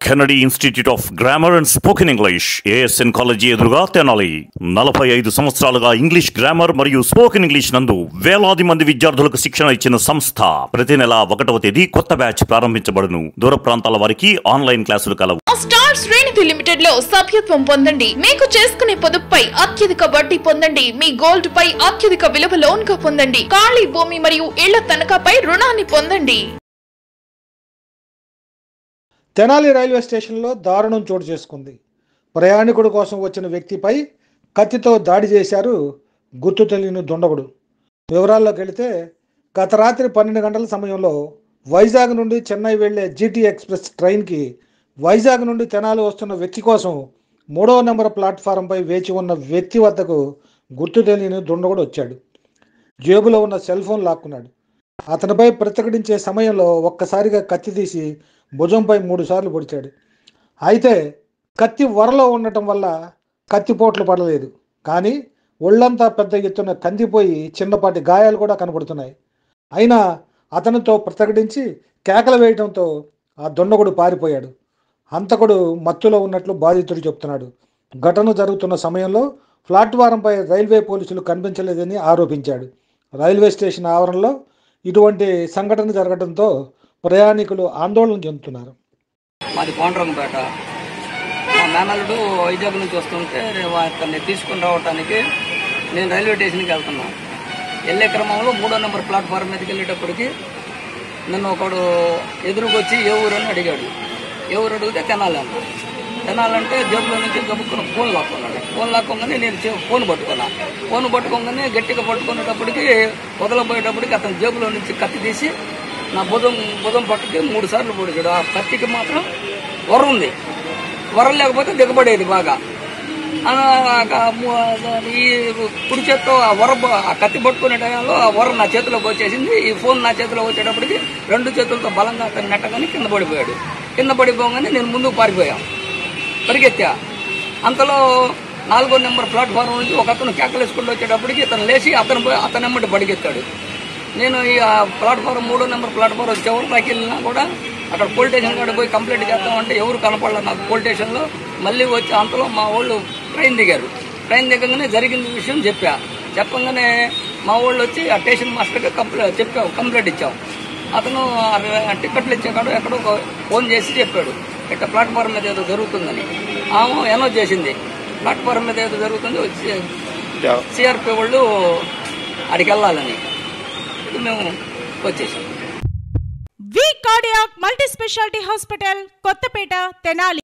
Kennedy institute of grammar and spoken English ASN college ఎదురుగా తెనాలి 45 సంవత్సరాలుగా English grammar మరియు spoken English నందు వేలాది మంది విద్యార్థులకు శిక్షణ ఇచ్చిన సంస్థ. ప్రతి నెల 1వ తేదీ కొత్త బ్యాచ్ ప్రారంభించబడును. దూర ప్రాంతాల వారికి ఆన్లైన్ క్లాసులు కలవు. స్టార్ శ్రేణి లిమిటెడ్ లో సభ్యత్వం పొందండి. మీకు చేసుకునే పొదుపుపై అత్యధిక వడ్డీ పొందండి. మీ గోల్డ్ పై అత్యధిక విలువ లోన్ గా పొందండి. ఖాళీ భూమి మరియు ఇళ్ల తనఖాపై రుణాన్ని పొందండి. తెనాలి రైల్వే స్టేషన్లో దారుణం చోటు చేసుకుంది. ప్రయాణికుడి కోసం వచ్చిన వ్యక్తిపై కత్తితో దాడి చేశారు గుర్తు తెలియని దుండగుడు. వివరాల్లోకి వెళితే గత రాత్రి 12 గంటల సమయంలో వైజాగ్ నుండి చెన్నై వెళ్లే జీటీ ఎక్స్ప్రెస్ ట్రైన్కి వైజాగ్ నుండి తెనాలి వస్తున్న వ్యక్తి కోసం 3వ నెంబర్ ప్లాట్ఫారంపై వేచి ఉన్న వ్యక్తి వద్దకు గుర్తు తెలియని దుండగుడు వచ్చాడు. జేబులో ఉన్న సెల్ ఫోన్ లాక్కున్నాడు. అతనిపై ప్రతిఘటించే సమయంలో ఒక్కసారిగా కత్తి తీసి భుజంపై 3 సార్లు పొడిచాడు. అయితే కత్తి వరలో ఉండటం వల్ల కత్తిపోట్లు పడలేదు. కానీ ఒళ్ళంతా పెద్ద ఎత్తున కందిపోయి చిన్నపాటి గాయాలు కూడా కనబడుతున్నాయి. అయినా అతనితో ప్రతిఘటించి కేకలు వేయడంతో ఆ దుండగుడు పారిపోయాడు. హంతకుడు మత్తులో ఉన్నట్లు బాధితుడు చెప్తున్నాడు. ఘటన జరుగుతున్న సమయంలో ప్లాట్ఫారంపై రైల్వే పోలీసులు కనిపించలేదని ఆరోపించాడు. రైల్వే స్టేషన్ ఆవరణలో ఇటువంటి సంఘటన జరగడంతో ప్రయాణికులు ఆందోళన చెందుతున్నారు. మాది కోనరంపేట. మా మేనల్లుడు వైజాగ్ నుంచి వస్తుంటే అతన్ని తీసుకుని రావడానికి నేను రైల్వే స్టేషన్కి వెళ్తున్నాను. వెళ్ళే క్రమంలో 3వ నెంబర్ ప్లాట్ఫారం మీదకి వెళ్ళేటప్పటికి నన్ను ఒకడు ఎదురుకొచ్చి ఏ ఊరు అని అడిగాడు. ఏ ఊరు అడిగితే తెనాలి అన్నాడు. తెనాలంటే జేబులో నుంచి గబుక్కున్న ఫోన్ లాక్కున్నాడు. ఫోన్ లాక్కోగానే నేను ఫోన్ పట్టుకోగానే గట్టిగా పట్టుకునేటప్పటికి వదలబోయేటప్పటికి అతని జేబులో నుంచి కత్తి తీసి నా భుజం పట్టుకి 3 సార్లు పొడిచాడు. ఆ కత్తికి మాత్రం వర ఉంది. వరం లేకపోతే దిగబడేది బాగా. ఈ కుడి చేత్తో ఆ కత్తి పట్టుకునే టైంలో ఆ వర నా చేతిలోకి వచ్చేసింది. ఈ ఫోన్ నా చేతిలో వచ్చేటప్పటికి 2 చేతులతో బలంగా అతను నెట్టగానే కింద పడిపోయాడు. కింద పడిపోగానే నేను ముందుకు పరిగెత్తా. అంతలో 4వ నెంబర్ ప్లాట్ఫారం నుంచి ఒక అతను కేకలేసుకుంటూ వచ్చేటప్పటికి ఇతను లేచి అతను ఎమ్మటి పరిగెత్తాడు. నేను ఈ ప్లాట్ఫారం 3వ నెంబర్ ప్లాట్ఫారం చివరి దాకా వెళ్ళినా కూడా అక్కడ పోలీస్ స్టేషన్ కాడ పోయి కంప్లైంట్ చేద్దామంటే ఎవరు కనపడలేదు నాకు పోలీస్ స్టేషన్లో. మళ్ళీ వచ్చి అంతలో మా వాళ్ళు ట్రైన్ దిగారు. ట్రైన్ దిగగానే జరిగిన విషయం చెప్పగానే మా వాళ్ళు వచ్చి ఆ స్టేషన్ మాస్టర్కి కంప్లైంట్ ఇచ్చాం. అతను టికెట్లు ఇచ్చాడు. ఎక్కడో ఫోన్ చేసి చెప్పాడు ఇట్లా ప్లాట్ఫారం మీద ఏదో జరుగుతుందని. ఆమె అనౌన్స్ చేసింది ప్లాట్ఫారం మీద ఏదో జరుగుతుంది, వచ్చి సిఆర్పి వాళ్ళు అడిగి వెళ్ళాలని. మేము వచ్చేసాం. V cardiac multi speciality hospital, Kothapeta, Tenali.